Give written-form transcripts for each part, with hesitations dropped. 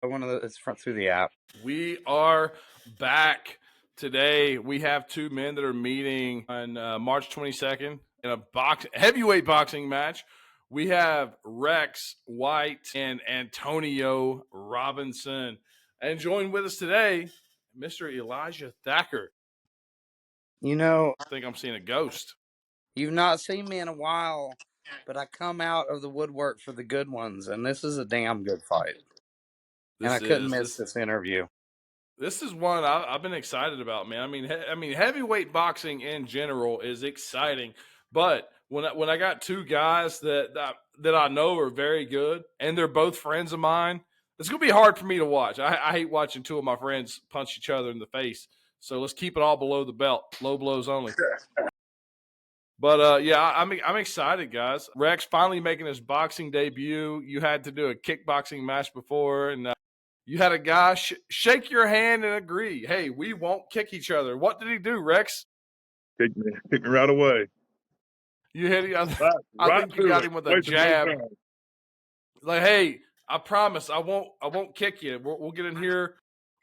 One of the it's front through the app. We are back today. We have two men that are meeting on March 22nd in a heavyweight boxing match. We have Rex White and Antonio Robinson. And joined with us today, Mr. Elijah Thacker. You know, I think I'm seeing a ghost. you've not seen me in a while, but I come out of the woodwork for the good ones, and this is a damn good fight. And I couldn't miss this interview. This is one I've been excited about, man. I mean, heavyweight boxing in general is exciting, but when I got two guys that I know are very good, and they're both friends of mine, it's gonna be hard for me to watch. I hate watching two of my friends punch each other in the face. So let's keep it all below the belt, low blows only. But yeah, I'm excited, guys. Rex finally making his boxing debut. You had to do a kickboxing match before, and you had a guy shake your hand and agree. Hey, we won't kick each other. What did he do, Rex? Kick me right away. You hit him. Right think you got him with a jab. Like, hey, I promise I won't kick you. We'll get in here.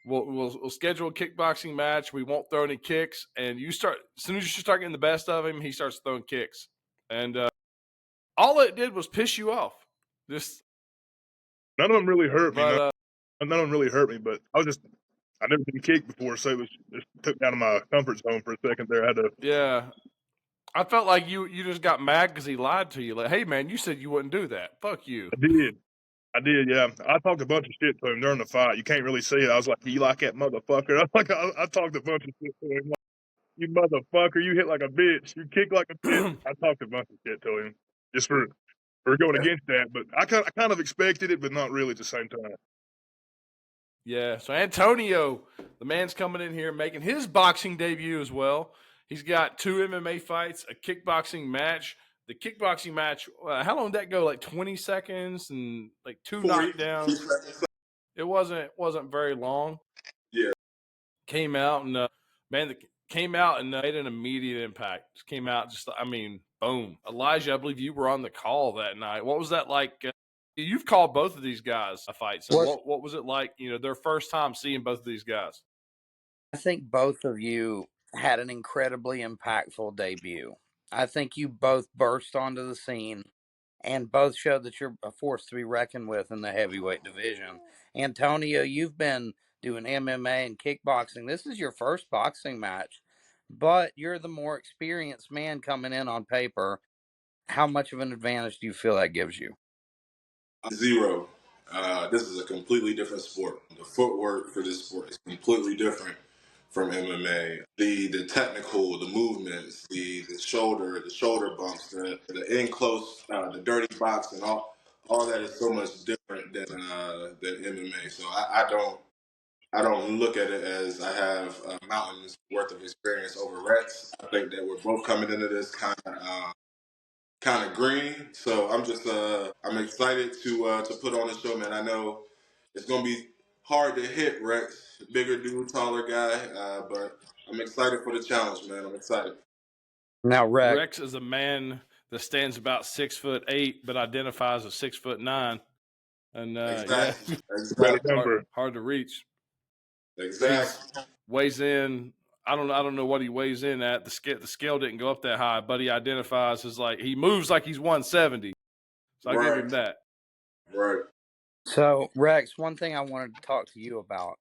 We'll schedule a kickboxing match. We won't throw any kicks. And as soon as you start getting the best of him, he starts throwing kicks. And all it did was piss you off. None of them really hurt me. None of them really hurt me, but I never been kicked before, so it took me out of my comfort zone for a second there. Yeah. I felt like you just got mad because he lied to you. Like, hey, man, you said you wouldn't do that. Fuck you. I did, yeah. I talked a bunch of shit to him during the fight. You can't really see it. I was like, you like that motherfucker? I talked a bunch of shit to him. Like, you motherfucker, you hit like a bitch. You kick like a bitch. I talked a bunch of shit to him just for going against that. But I kind of expected it, but not really at the same time. Yeah, so Antonio, the man's coming in here making his boxing debut as well. He's got 2 MMA fights, a kickboxing match. The kickboxing match, how long did that go? Like 20 seconds and like 2 knockdowns. It wasn't very long. Yeah. Came out and made an immediate impact. Just came out boom. Elijah, I believe you were on the call that night. What was that like? You've called both of these guys a fight. So what was it like, their first time seeing both of these guys? I think both of you had an incredibly impactful debut. I think you both burst onto the scene and both showed that you're a force to be reckoned with in the heavyweight division. Antonio, you've been doing MMA and kickboxing. This is your first boxing match, but you're the more experienced man coming in on paper. How much of an advantage do you feel that gives you? Zero. This is a completely different sport. The footwork for this sport is completely different from MMA. The technical, the movements, the shoulder bumps, the in close, the dirty box, and all that is so much different than MMA. So I don't look at it as I have a mountain's worth of experience over Rex. I think that we're both coming into this kind of green. So I'm excited to put on the show, man. I know it's gonna be hard to hit Rex, bigger dude, taller guy, but I'm excited for the challenge, man. I'm excited. Now, Rex is a man that stands about 6'8", but identifies as 6'9", and exactly. Hard to reach. Exactly. Weighs in. I don't know what he weighs in at. The scale didn't go up that high, but he identifies as he moves like he's 170. So I give him that. Right. So, Rex, one thing I wanted to talk to you about.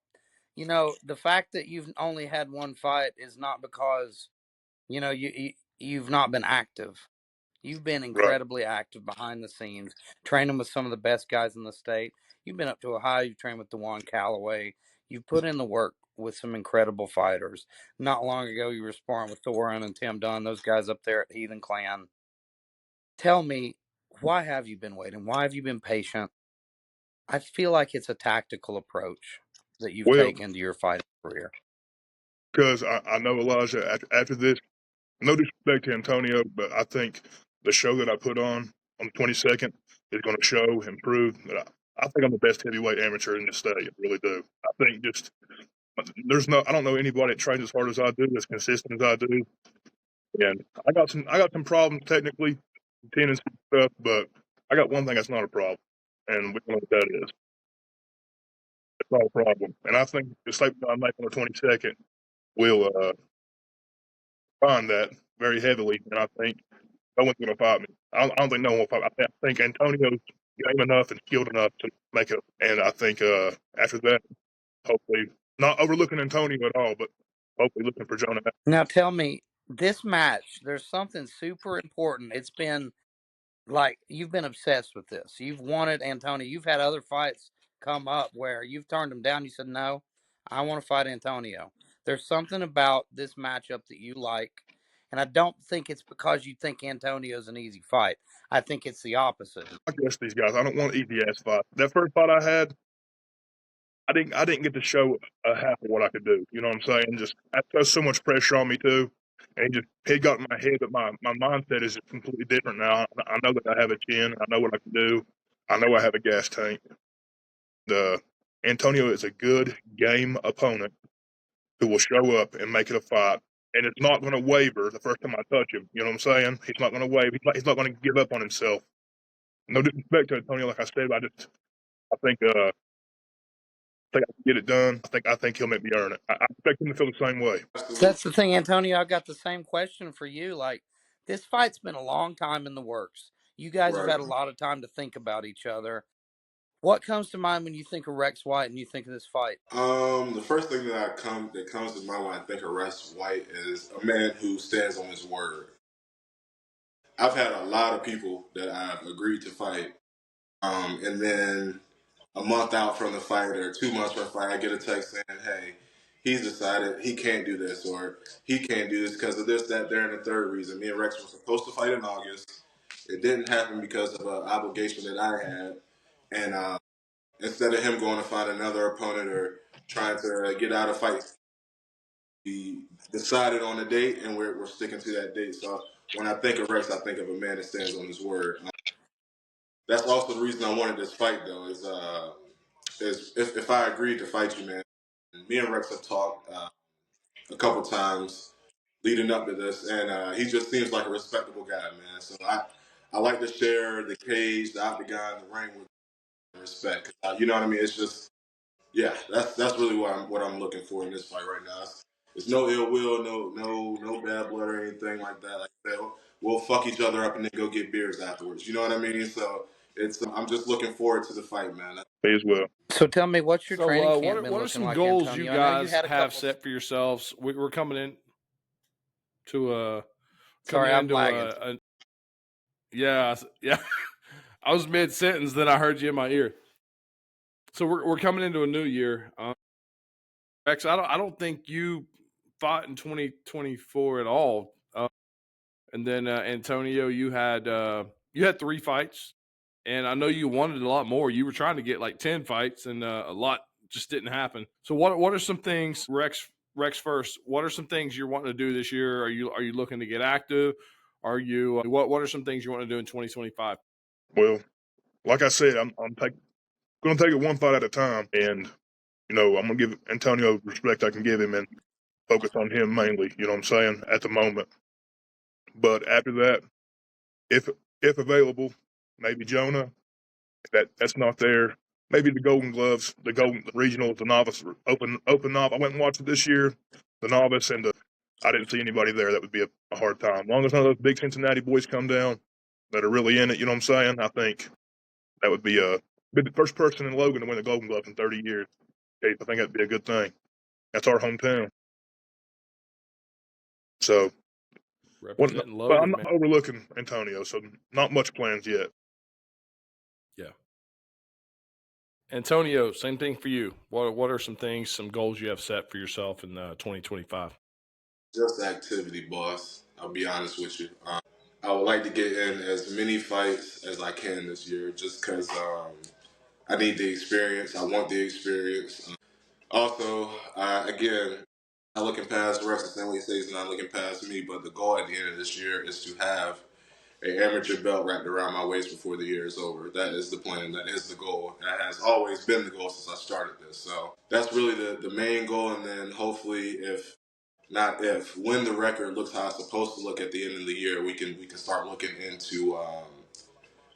The fact that you've only had one fight is not because, you've not been active. You've been incredibly active behind the scenes, training with some of the best guys in the state. You've been up to Ohio. You've trained with DeJuan Calloway. You've put in the work with some incredible fighters. Not long ago, you were sparring with Thorin and Tim Dunn, those guys up there at Heathen Clan. Tell me, why have you been waiting? Why have you been patient? I feel like it's a tactical approach that you've taken to your fighting career. Because I know, Elijah, after this, no disrespect to Antonio, but I think the show that I put on the 22nd is going to show and prove that I think I'm the best heavyweight amateur in the state. I really do. I think I don't know anybody that trains as hard as I do, as consistent as I do. And I got some problems technically, tendency stuff, but I got one thing that's not a problem, and we know what that is. It's not a problem. And I think the statement I make on the 22nd will find that very heavily. And I think no one's going to fight me. I don't think no one will fight me. I think Antonio's game enough and skilled enough to make it. And I think after that, hopefully, not overlooking Antonio at all, but hopefully looking for Jonah. Now tell me, this match, there's something super important. It's been like you've been obsessed with this. You've wanted Antonio. You've had other fights come up where you've turned him down. You said, no, I want to fight Antonio. There's something about this matchup that you like. And I don't think it's because you think Antonio's an easy fight. I think it's the opposite. I guess these guys. I don't want easy ass fight. That first fight I had, I didn't get to show a half of what I could do. You know what I'm saying? Just that throws so much pressure on me too, and he got in my head. But my mindset is completely different now. I know that I have a chin. I know what I can do. I know I have a gas tank. The Antonio is a good game opponent who will show up and make it a fight. And it's not going to waver the first time I touch him. You know what I'm saying? He's not going to waver. He's not going to give up on himself. No disrespect to Antonio, like I said, but I think I can get it done. I think he'll make me earn it. I expect him to feel the same way. That's the thing, Antonio. I've got the same question for you. Like, this fight's been a long time in the works. You guys have Right. had a lot of time to think about each other. What comes to mind when you think of Rex White and you think of this fight? The first thing that comes to mind when I think of Russ White is a man who stands on his word. I've had a lot of people that I've agreed to fight, and then a month out from the fight or 2 months from the fight, I get a text saying, "Hey, he's decided he can't do this, or he can't do this because of this, that, there, and the third reason." Me and Rex were supposed to fight in August. It didn't happen because of an obligation that I had, and instead of him going to find another opponent or trying to get out of fight, we decided on a date, and we're sticking to that date. So when I think of Rex, I think of a man that stands on his word. That's also the reason I wanted this fight, though, is if I agreed to fight you, man. Me and Rex have talked a couple times leading up to this, and he just seems like a respectable guy, man. So I like to share the cage, the octagon, the ring with respect. You know what I mean? It's just yeah, that's really what I'm looking for in this fight right now. It's no ill will, no bad blood or anything like that. Like I said, we'll fuck each other up and then go get beers afterwards. You know what I mean? So it's I'm just looking forward to the fight, man. He as well. So tell me, what's your training So, camp been what are looking some like, goals you Antonio? I know you guys had a have couple. set for yourselves? We're coming in to Sorry, I'm lagging. yeah. I was mid sentence, then I heard you in my ear. So we're coming into a new year. Rex, I don't think you fought in 2024 at all. And then Antonio, you had 3 fights, and I know you wanted a lot more. You were trying to get like 10 fights, and a lot just didn't happen. So what are some things, Rex first? What are some things you're wanting to do this year? Are you looking to get active? Are you what are some things you want to do in 2025? Well, like I said, I'm going to take it one fight at a time, and I'm going to give Antonio respect I can give him and focus on him mainly. You know what I'm saying at the moment. But after that, if if available, maybe Jonah. That's not there. Maybe the Golden Gloves, the regional, the novice, open novice. I went and watched it this year. The novice and I didn't see anybody there. That would be a hard time. As long as none of those big Cincinnati boys come down that are really in it, you know what I'm saying? I think that would be the first person in Logan to win the Golden Glove in 30 years. Okay, I think that'd be a good thing. That's our hometown. So, Representing but I'm Logan, man. not overlooking Antonio. So, not much plans yet. Yeah. Antonio, same thing for you. What are some things, some goals you have set for yourself in 2025? Just activity, boss. I'll be honest with you. I would like to get in as many fights as I can this year, just because I need the experience. I want the experience. Also, again, not looking past Rex Assembly States, not looking past me, but the goal at the end of this year is to have an amateur belt wrapped around my waist before the year is over. That is the plan. That is the goal. That has always been the goal since I started this. So that's really the main goal. And then hopefully, when the record looks how it's supposed to look at the end of the year, we can start looking into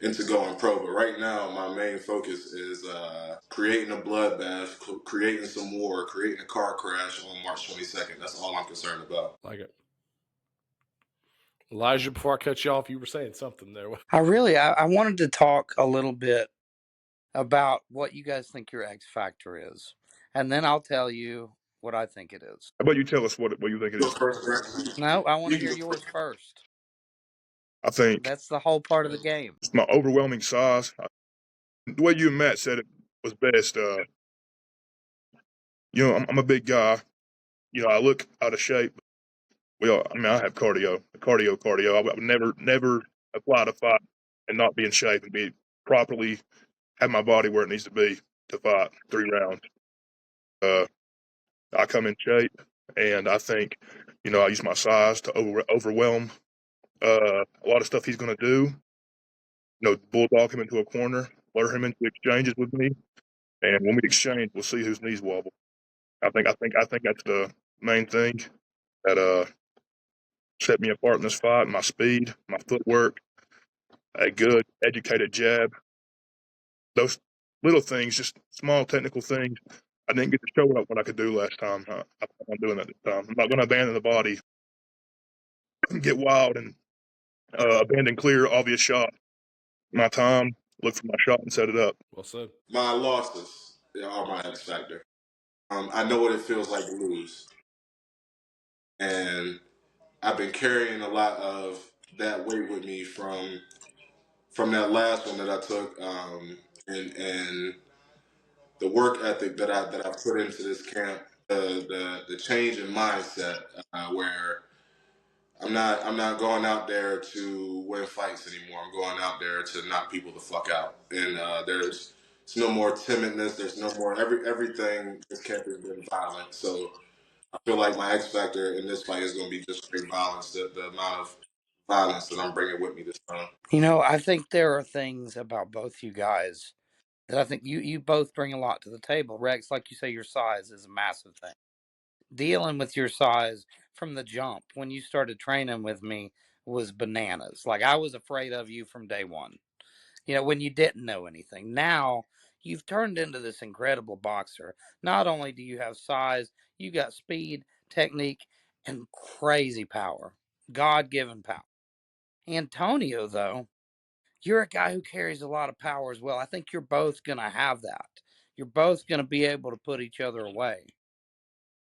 into going pro. But right now, my main focus is creating a bloodbath, creating some war, creating a car crash on March 22nd. That's all I'm concerned about. Like it. Elijah, before I cut you off, you were saying something there. I wanted to talk a little bit about what you guys think your X factor is, and then I'll tell you what I think it is. How about you tell us what you think it Go is? first, Rex. No, I want You to can hear go yours first. first. I think That's the whole part of the game. it's my overwhelming size. The way you and Matt said it was best. I'm a big guy. I look out of shape. I have cardio. I would never apply to fight and not be in shape and be properly have my body where it needs to be to fight 3 rounds. Uh, I come in shape, and I think, I use my size to overwhelm a lot of stuff he's going to do. Bulldog him into a corner, lure him into exchanges with me, and when we exchange, we'll see whose knees wobble. I think that's the main thing that set me apart in this fight. My speed, my footwork, a good educated jab. Those little things, just small technical things. I didn't get to show up what I could do last time. I'm doing that this time. I'm not going to abandon the body, get wild, and abandon clear, obvious shot. My time, look for my shot and set it up. Well said. My losses are my X factor. I know what it feels like to lose, and I've been carrying a lot of that weight with me from that last one that I took, and the work ethic that I put into this camp, the change in mindset, where I'm not going out there to win fights anymore. I'm going out there to knock people the fuck out. And it's no more timidness. There's no more everything. This camp has been violent. So I feel like my X factor in this fight is going to be just straight violence. The amount of violence that I'm bringing with me this time. I think there are things about both you guys that I think you both bring a lot to the table. Rex, like you say, your size is a massive thing. Dealing with your size from the jump when you started training with me was bananas. Like I was afraid of you from day one. When you didn't know anything. Now you've turned into this incredible boxer. Not only do you have size, you got speed, technique, and crazy power. God given power. Antonio, though, you're a guy who carries a lot of power as well. I think you're both going to have that. You're both going to be able to put each other away.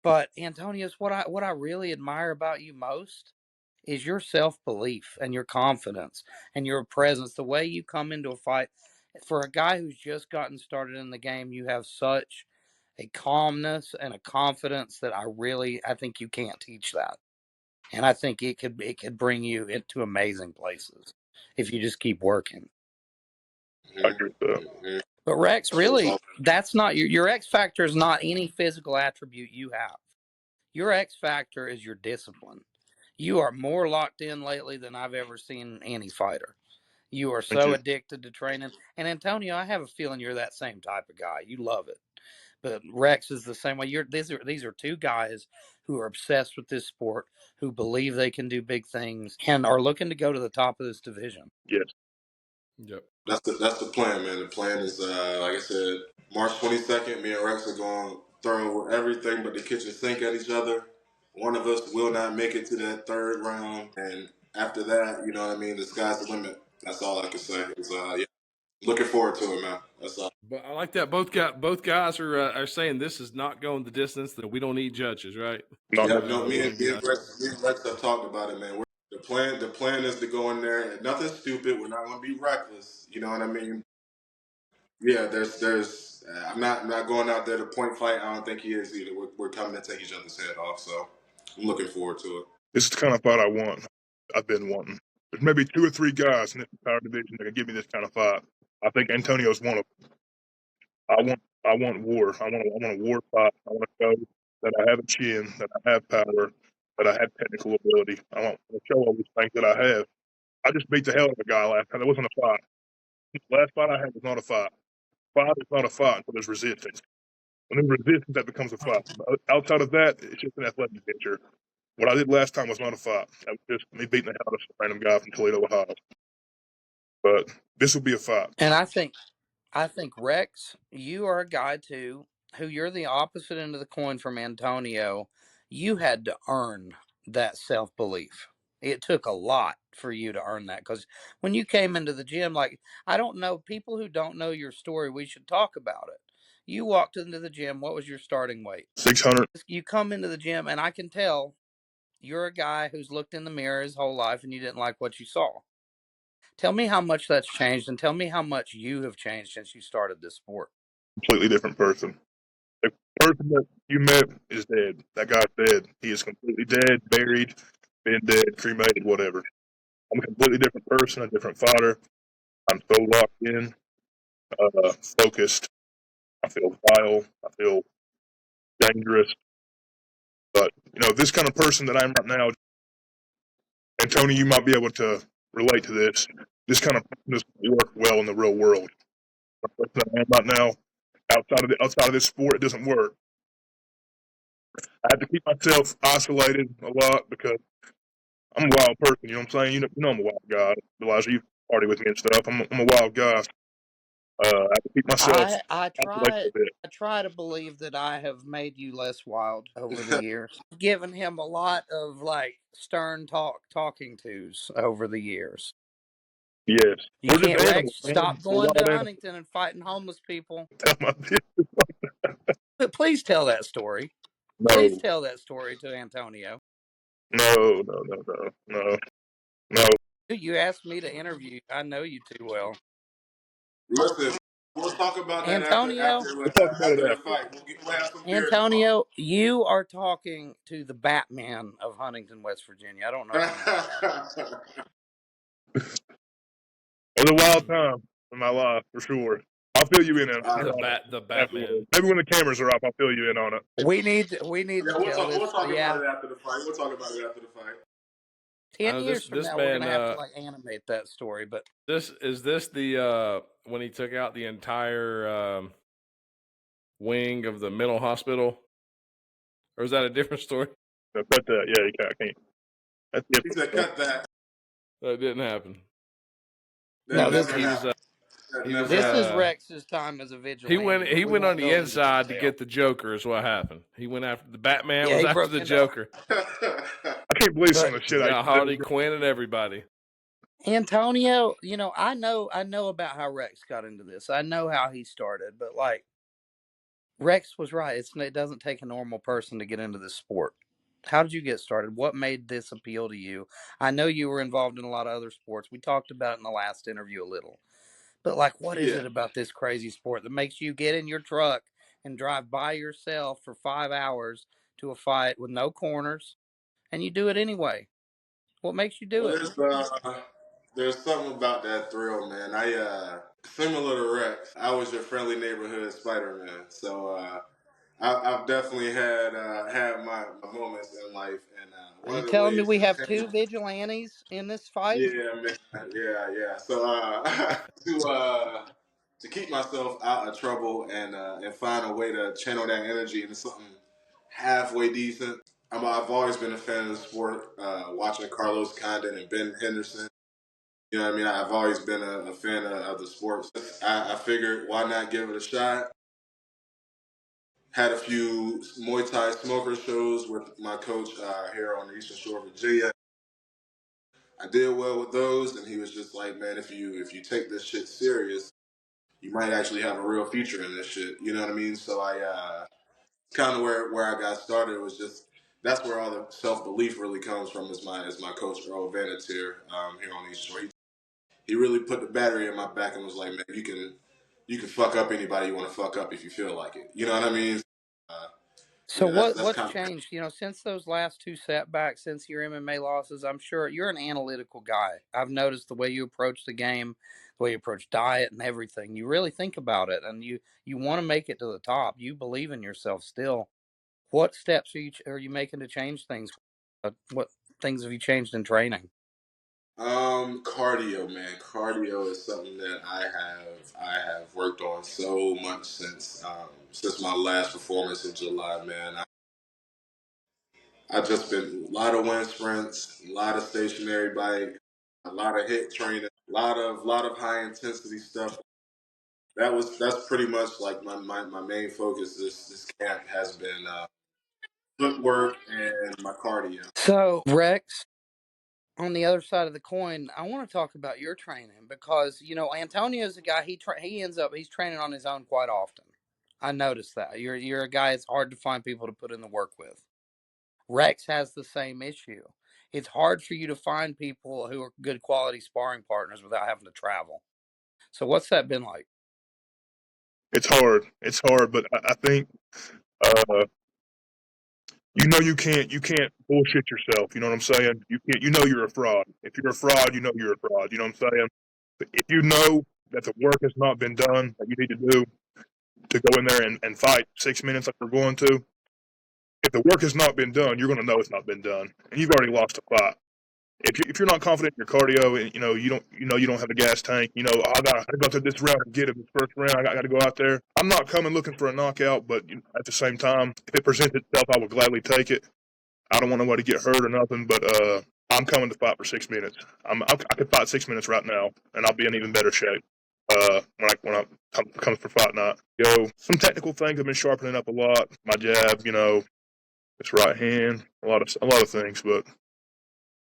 But Antonius, what I really admire about you most is your self-belief and your confidence and your presence. The way you come into a fight, for a guy who's just gotten started in the game, you have such a calmness and a confidence that I think you can't teach that. And I think it could bring you into amazing places if you just keep working. I agree with that. Mm-hmm. But Rex, That's what it's really, all. that's not your X factor is not any physical attribute you have. Your X factor is your discipline. You are more locked in lately than I've ever seen any fighter. You are Thank so you. addicted to training. And Antonio, I have a feeling you're that same type of guy. You love it. But Rex is the same way. These are two guys who are obsessed with this sport, who believe they can do big things, and are looking to go to the top of this division. Yes. Yep. That's the plan, man. The plan is, like I said, March 22nd. Me and Rex are going to throw everything but the kitchen sink at each other. One of us will not make it to that third round, and after that, you know what I mean. The sky's the limit. That's all I can say. Yeah, looking forward to it, man. That's all. But I like that both guys are saying this is not going the distance. That we don't need judges, right? Not Yeah, that. no, me and, We me got and Rex, me and Rex have talked about it, man. The plan is to go in there and nothing stupid. We're not going to be reckless. You know what I mean? Yeah, there's. I'm not going out there to point fight. I don't think he is either. We're coming to take each other's head off. So I'm looking forward to it. This is the kind of fight I want. I've been wanting. There's maybe 2 or 3 guys in this entire division that can give me this kind of fight. I think Antonio's one of them. I want war. I want a war fight. I want to show that I have a chin, that I have power, that I have technical ability. I want to show all these things that I have. I just beat the hell out of a guy last time. It wasn't a fight. The last fight I had was not a fight. Fight is not a fight until there's resistance. When there's resistance, that becomes a fight. Outside of that, it's just an athletic adventure. What I did last time was not a fight. That was just me beating the hell out of some random guy from Toledo, Ohio. But this will be a fight. And I think Rex, you are a guy too who you're the opposite end of the coin from Antonio. You had to earn that self belief. It took a lot for you to earn that because when you came into the gym, like I don't know people who don't know your story. We should talk about it. You walked into the gym. What was your starting weight? 600. You come into the gym, and I can tell you're a guy who's looked in the mirror his whole life, and you didn't like what you saw. Tell me how much that's changed, and tell me how much you have changed since you started this sport. Completely different person. The person that you met is dead. That guy's dead. He is completely dead, buried, been dead, cremated, whatever. I'm a completely different person, a different fighter. I'm so locked in, focused. I feel vile. I feel dangerous. But this kind of person that I am right now, and Tony, you might be able to relate to this. This kind of person doesn't work well in the real world. The person that I am right now, outside of this sport, it doesn't work. I have to keep myself isolated a lot because I'm a wild person. You know what I'm saying? I'm a wild guy. Elijah, you party with me and stuff. I'm a wild guy. I have to keep myself I isolated try a bit. I try to believe that I have made you less wild over the years. Given him a lot of like stern talking tos over the years. Yes, You we're just can't animals, Rex man. stop We're going wild to animals. Huntington and fighting homeless people. Tell my bitch. But please tell that story. Please No, tell that story to Antonio. no, no, no, no, no, no. You asked me to interview you. I know you too well. Listen, we'll talk about that Antonio, We'll talk about it after the after. fight. We'll have some beers Antonio, you are talking to the Batman of Huntington, West Virginia. I don't know if you know that. tomorrow. It was a wild time in my life for sure. I'll fill you in The on it Batman. afterwards. Maybe when the cameras are off, I'll fill you in on it. We need to Yeah, we'll tell talk. We'll this. talk about Yeah, it after the fight. We'll talk about it after the fight. I 10 know years from this now we're man. gonna have to like animate that story. But This the when he took out the entire wing of the mental hospital, or is that a different story? So cut that. Yeah, you can't. I can't. That's He different said, stuff. "Cut that. That didn't happen. That no, He this never he was happened. That he was never this happened." is Rex's time as a he vigilante, went but he we went won't on the go into inside to detail. get the Joker. Is what happened. He went after the Batman Yeah, was he after broke the into. Joker. I can't believe some But of the shit I Got used to Harley do. Quinn and everybody. Antonio, I know about how Rex got into this. I know how he started, but like Rex was right. It doesn't take a normal person to get into this sport. How did you get started? What made this appeal to you? I know you were involved in a lot of other sports. We talked about it in the last interview a little. But like what is Yeah. it about this crazy sport that makes you get in your truck and drive by yourself for 5 hours to a fight with no corners and you do it anyway? What makes you do Well, it? there's something about that thrill, man. Similar to Rex, I was your friendly neighborhood Spider Man. So I've definitely had my moments in life, and Are one you of the telling me ways we have to change. two vigilantes in this fight? Yeah, man. Yeah. So to keep myself out of trouble and find a way to channel that energy into something halfway decent. I've always been a fan of the sport. Watching Carlos Condon and Ben Henderson. You know what I mean? I've always been a fan of the sport. I figured why not give it a shot. Had a few Muay Thai smoker shows with my coach here on the Eastern Shore of Virginia. I did well with those, and he was just like, "Man, if you take this shit serious, you might actually have a real future in this shit." You know what I mean? So I kind of where I got started was just that's where all the self belief really comes from. Is my coach Earl Vanatier here on the Eastern Shore. He really put the battery in my back and was like, "Man, you can fuck up anybody you want to fuck up if you feel like it." You know what I mean? Uh, So yeah, that's what's kind of changed? Since those last two setbacks, since your MMA losses, I'm sure you're an analytical guy. I've noticed the way you approach the game, the way you approach diet and everything. You really think about it, and you want to make it to the top. You believe in yourself still. What steps are you making to change things? What things have you changed in training? cardio, man. Cardio is something that I have worked on so much since my last performance in July, man. I just been a lot of wind sprints, a lot of stationary bike, a lot of hit training. lot of high intensity stuff. That's pretty much like my main focus. This camp has been footwork and my cardio. So, Rex, on the other side of the coin, I want to talk about your training because Antonio's a guy. He ends up he's training on his own quite often. I noticed that you're a guy. It's hard to find people to put in the work with. Rex has the same issue. It's hard for you to find people who are good quality sparring partners without having to travel. So, what's that been like? It's hard. It's hard, but I think uh, you can't bullshit yourself. You know what I'm saying? You know you're a fraud. If you're a fraud, you know you're a fraud. You know what I'm saying? If you know that the work has not been done that you need to do to go in there and fight 6 minutes like we're going to, if the work has not been done, you're going to know it's not been done, and you've already lost a fight. If you're not confident in your cardio and you don't have a gas tank, I gotta go through this round and get him this first round. I gotta go out there. I'm not coming looking for a knockout, but at the same time, if it presents itself, I will gladly take it. I don't want nobody to get hurt or nothing, but I'm coming to fight for 6 minutes. I could fight 6 minutes right now, and I'll be in even better shape. When I comes for fight night, some technical things I've been sharpening up a lot. My jab, this right hand, a lot of things, but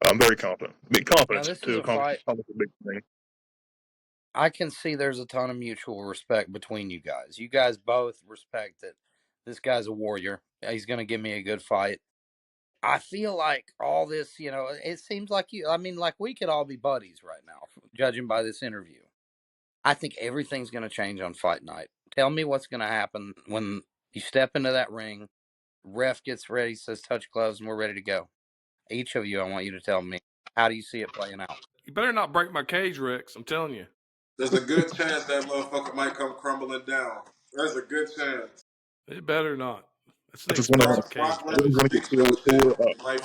I'm very confident. Big Now, confidence this is too. a fight. Confidence is a big thing. I can see there's a ton of mutual respect between you guys. You guys both respect that this guy's a warrior. He's going to give me a good fight. I feel like all this, it seems like like we could all be buddies right now, judging by this interview. I think everything's going to change on fight night. Tell me what's going to happen when you step into that ring, ref gets ready, says touch gloves, and we're ready to go. Each of you, I want you to tell me, how do you see it playing out? You better not break my cage, Rex. I'm telling you. There's a good chance that motherfucker might come crumbling down. There's a good chance. It better not. That's the I just want expensive to. cage, Brock I just boys. Lesnar want to get speaks to real the shit. tour. Like,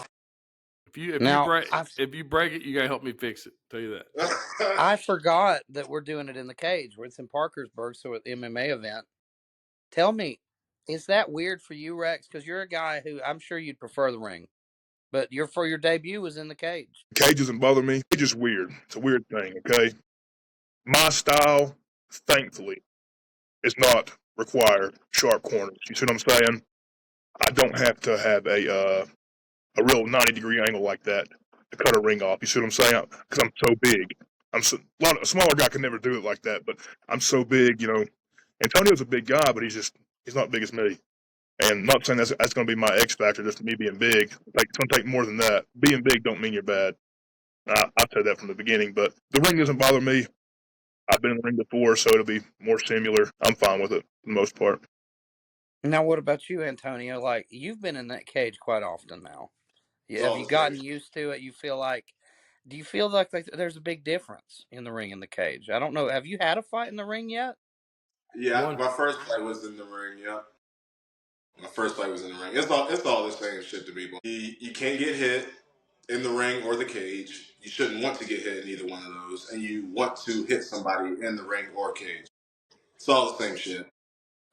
If you Now, break it, you gotta help me fix it. Tell you that. I forgot that we're doing it in the cage. Where it's in Parkersburg, so at the MMA event. Tell me, is that weird for you, Rex? Because you're a guy who I'm sure you'd prefer the ring, but your debut was in the cage. Cage doesn't bother me. Cage is weird. It's a weird thing. Okay, my style, thankfully, is not required sharp corners. You see what I'm saying? I don't have to have a real 90-degree angle like that to cut a ring off. You see what I'm saying? Because I'm so big. A smaller guy can never do it like that, but I'm so big. Antonio's a big guy, but he's not big as me. And not saying that's going to be my X factor, just me being big. It's going to take more than that. Being big don't mean you're bad. I've said that from the beginning, but the ring doesn't bother me. I've been in the ring before, so it'll be more similar. I'm fine with it for the most part. Now, what about you, Antonio? Like you've been in that cage quite often now. it's Have all you the same. gotten used to it? Do you feel like there's a big difference in the ring and the cage? I don't know. Have you had a fight in the ring yet? Yeah, One. my first fight was in the ring. Yeah, my first fight was in the ring. It's all the same shit to me. But you can't get hit in the ring or the cage. You shouldn't want to get hit in either one of those, and you want to hit somebody in the ring or cage. It's all the same shit.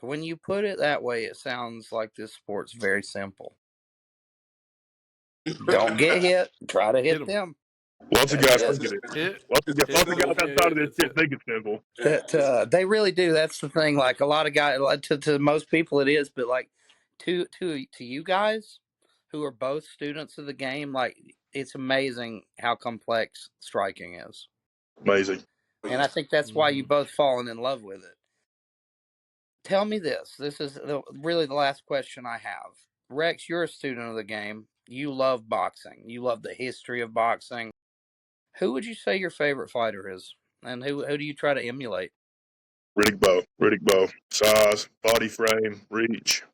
When you put it that way, it sounds like this sport's very simple. Don't get hit. Try to Hit hit them. them. Lots of guys That's think it is. Hit. It's Lots of simple. guys Don't get outside of hit. this That's shit it. think it's simple. Yeah, they really do. That's the thing. Like a lot of guys, to most people, it is. But like to you guys who are both students of the game, like it's amazing how complex striking is. Amazing. And I think that's why you Mm-hmm. both fallen in love with it. Tell me this. This is really the last question I have. Rex, you're a student of the game. You love boxing. You love the history of boxing. Who would you say your favorite fighter is? And who do you try to emulate? Riddick Bowe. Size, body frame, reach,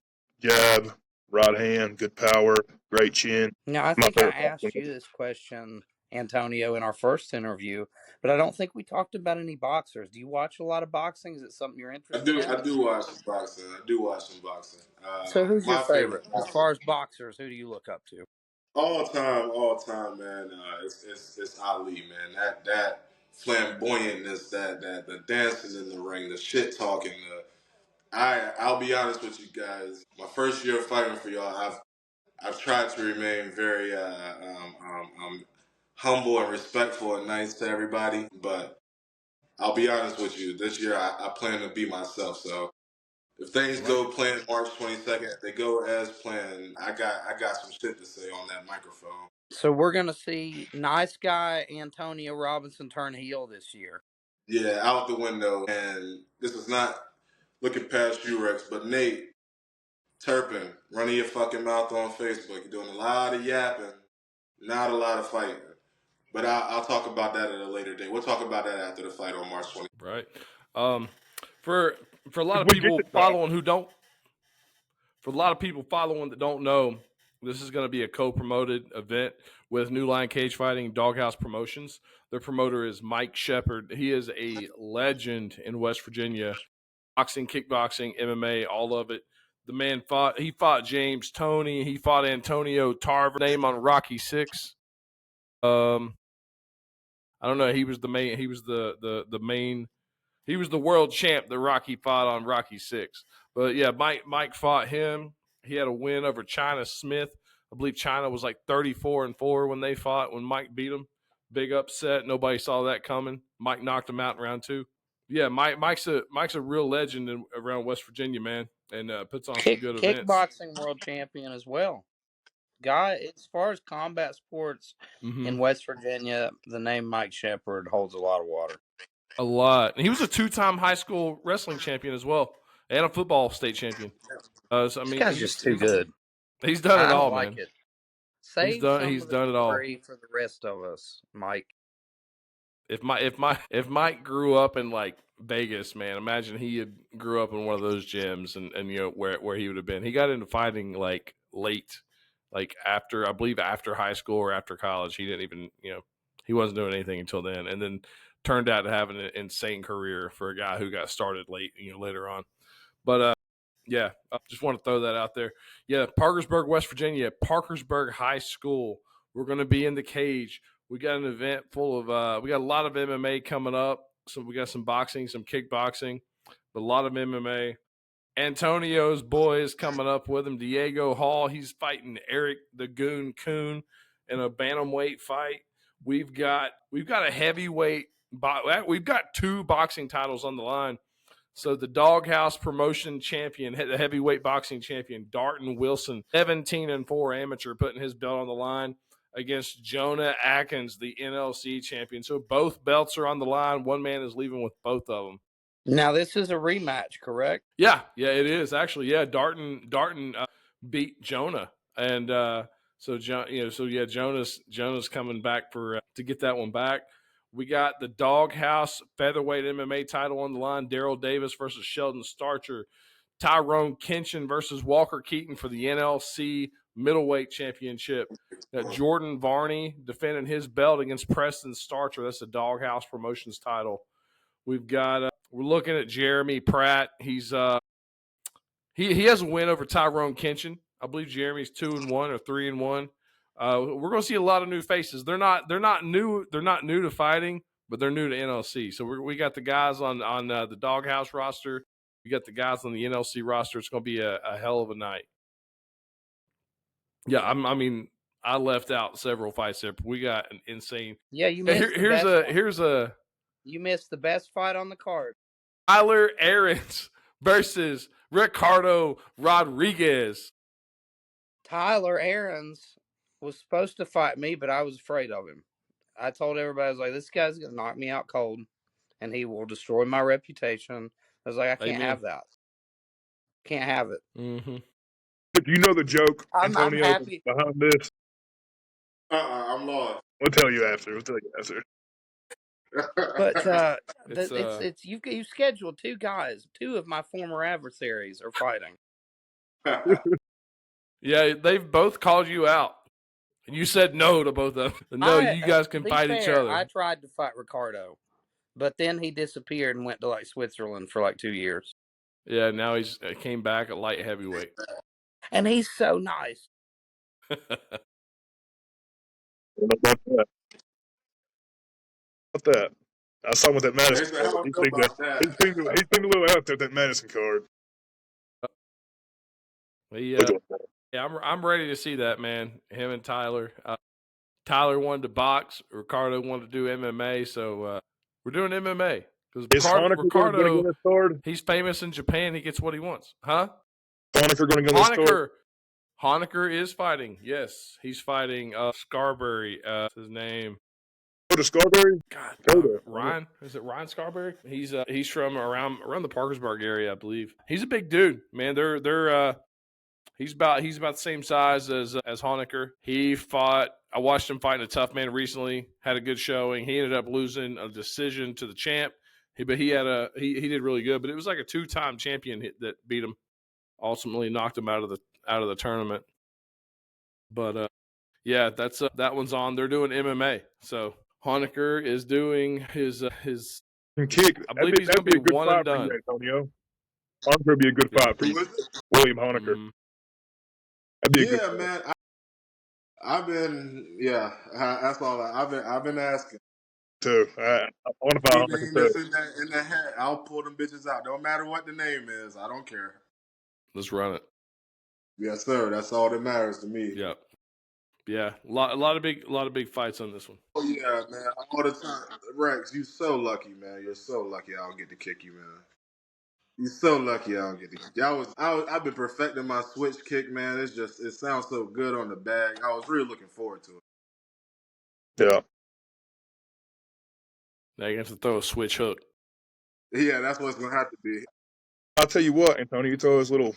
jab, right hand, good power, great chin. Now, I My think I favorite asked you boxer. this question, Antonio, in our first interview, but I don't think we talked about any boxers. Do you watch a lot of boxing? Is it something you're I interested do. in? I do watch some boxing. I do watch some boxing. So, who's your My favorite favorite? As boxer far as boxers, who do you look up to? all time, man. It's Ali, man. That flamboyantness, that the dancing in the ring, the shit talking. I'll be honest with you guys. My first year fighting for y'all, I've tried to remain very humble and respectful and nice to everybody. But I'll be honest with you, this year I plan to be myself. So if things go planned March 22nd, if they go as planned, I got some shit to say on that microphone. So we're gonna see nice guy Antonio Robinson turn heel this year. Yeah, out the window. And this is not looking past you, Rex, but Nate Turpin, running your fucking mouth on Facebook. You're doing a lot of yapping, not a lot of fighting. But I'll talk about that at a later date. We'll talk about that after the fight on March 20th. Right. For a lot of We get people to talk. following that don't know, this is going to be a co-promoted event with New Line Cage Fighting, Doghouse Promotions. Their promoter is Mike Shepard. He is a legend in West Virginia, boxing, kickboxing, MMA, all of it. The man fought James Toney. He fought Antonio Tarver, name on Rocky 6. I don't know. He was the main. He was the main. He was the world champ that Rocky fought on Rocky 6. But yeah, Mike fought him. He had a win over China Smith. I believe China was like 34-4 when they fought. When Mike beat him, big upset. Nobody saw that coming. Mike knocked him out in round 2. Yeah, Mike's a real legend around West Virginia, man, and puts on some good events. Kickboxing world champion as well. Guy, as far as combat sports in West Virginia, the name Mike Shepard holds a lot of water. A lot. And he was a 2-time high school wrestling champion as well, and a football state champion. So, I mean, this guy's just too good. He's done it all, like man. It. Save He's done it all for the rest of us, Mike. If Mike grew up in like Vegas, man, imagine he had grew up in one of those gyms and you know where he would have been. He got into fighting like late, like after high school or after college. He didn't even he wasn't doing anything until then, and then turned out to have an insane career for a guy who got started late, later on. But yeah, I just want to throw that out there. Yeah, Parkersburg, West Virginia, Parkersburg High School. We're going to be in the cage. We got an event full of we got a lot of MMA coming up. So we got some boxing, some kickboxing, but a lot of MMA. Antonio's boys coming up with him. Diego Hall, he's fighting Eric the Goon Coon in a bantamweight fight. We've got a heavyweight. We've got 2 boxing titles on the line. So the Doghouse Promotion champion, the heavyweight boxing champion, Darton Wilson, 17-4 amateur, putting his belt on the line against Jonah Atkins, the NLC champion. So both belts are on the line. One man is leaving with both of them. Now this is a rematch, correct? Yeah, it is actually. Yeah, Darton beat Jonah, and Jonah's coming back for to get that one back. We got the Doghouse featherweight MMA title on the line. Daryl Davis versus Sheldon Starcher. Tyrone Kenshin versus Walker Keaton for the NLC middleweight championship. Jordan Varney defending his belt against Preston Starcher. That's the Doghouse Promotions title. We've got we're looking at Jeremy Pratt. He's he has a win over Tyrone Kenshin. I believe Jeremy's 2-1 or 3-1. We're going to see a lot of new faces. They're not new to fighting, but they're new to NLC. So we got the guys on the Doghouse roster. We got the guys on the NLC roster. It's going to be a hell of a night. Yeah, I left out several fights there. But we got an insane. Yeah, you missed you missed the best fight on the card. Tyler Aarons versus Ricardo Rodriguez. Tyler Aarons was supposed to fight me, but I was afraid of him. I told everybody, I was like, this guy's going to knock me out cold, and he will destroy my reputation. I was like, I can't have that. Can't have it. Mm-hmm. Do you know the joke, Antonio, I'm happy. behind this? I'm lost. We'll tell you after. But it's you scheduled 2 guys. 2 of my former adversaries are fighting. Yeah, they've both called you out. And you said no to both of them. No, you guys can fight each other. I tried to fight Ricardo, but then he disappeared and went to like Switzerland for like 2 years. Yeah, now he's came back at light heavyweight. And he's so nice. About that. I saw him with that Madison card. He seemed a little out there with that Madison card. Yeah, I'm ready to see that, man. Him and Tyler. Tyler wanted to box. Ricardo wanted to do MMA. So we're doing MMA because Is Honecker going to get Ricardo, this card? he's famous in Japan. He gets what he wants, huh? Honecker going to get this card? Honecker is fighting. Yes, he's fighting Scarberry. His name. Go to Scarberry. God, Ryan. Is it Ryan Scarberry? He's from around the Parkersburg area, I believe. He's a big dude, man. He's about the same size as Honecker. He fought. I watched him fight in a tough man recently. Had a good showing. He ended up losing a decision to the champ. But he did really good. But it was like a 2-time champion that beat him. Ultimately knocked him out of the tournament. But yeah, that's that one's on. They're doing MMA. So Honecker is doing his kick. I believe he's going to be one and done. Antonio. Honecker would be a good fight for you. William Honecker. Mm-hmm. That'd be a good man. That's all. I've been asking. Too. I want to fight Honecker too. In the head, I'll pull them bitches out. Don't matter what the name is. I don't care. Let's run it. Yes, sir. That's all that matters to me. Yeah. Yeah, a lot of big fights on this one. Oh yeah, man, all the time. Rex, you so lucky, man. You're so lucky. I don't get to kick you, man. You're so lucky. I don't get to kick you. I've been perfecting my switch kick, man. It sounds so good on the bag. I was really looking forward to it. Yeah. Now you have to throw a switch hook. Yeah, that's what it's gonna have to be. I'll tell you what, Antonio, you throw that little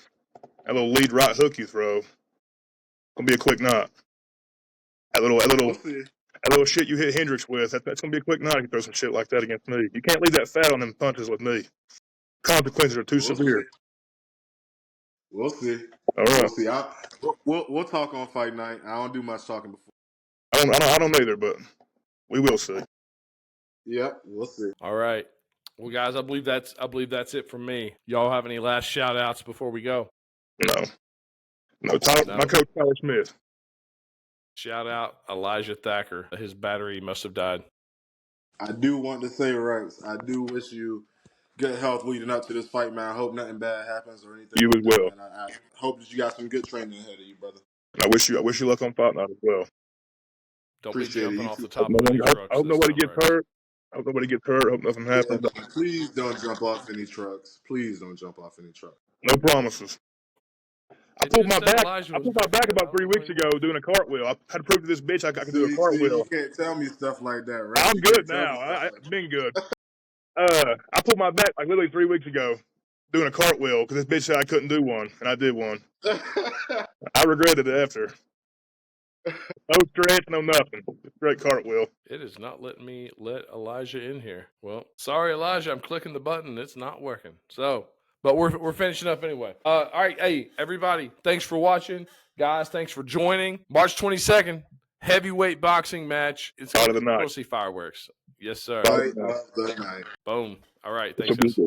lead right hook you throw. Gonna be a quick knot. That little shit you hit Hendricks with, that's gonna be a quick knot if you throw some shit like that against me. You can't leave that fat on them punches with me. Consequences are too severe. See. We'll see. All right. We'll see. We'll talk on fight night. I don't do much talking before. I don't either, but we will see. Yep, we'll see. All right. Well, guys, I believe that's it from me. Y'all have any last shout outs before we go? No. My coach Tyler Smith. Shout out Elijah Thacker. His battery must have died. I do want to say, Rex, I do wish you good health leading up to this fight, man. I hope nothing bad happens or anything. You like as well. that, man. I hope that you got some good training ahead of you, brother. I wish you luck on fight night as well. Don't be jumping off the top of any trucks. I hope nobody gets hurt. I hope nobody gets hurt. I hope nothing happens. Yeah, please don't jump off any trucks. Please don't jump off any trucks. No promises. I pulled my back about 3 weeks ago doing a cartwheel. I had to prove to this bitch I could do a cartwheel. You can't tell me stuff like that, right? I'm good now. I've been good. I pulled my back like literally 3 weeks ago doing a cartwheel because this bitch said I couldn't do one, and I did one. I regretted it after. No stretch, no nothing. Straight cartwheel. It is not letting me let Elijah in here. Well, sorry, Elijah. I'm clicking the button. It's not working. So, but we're finishing up anyway. All right. Hey, everybody. Thanks for watching. Guys, thanks for joining. March 22nd, heavyweight boxing match. It's going to see fireworks. Yes, sir. Fight of the night. Boom. All right. Thanks, guys.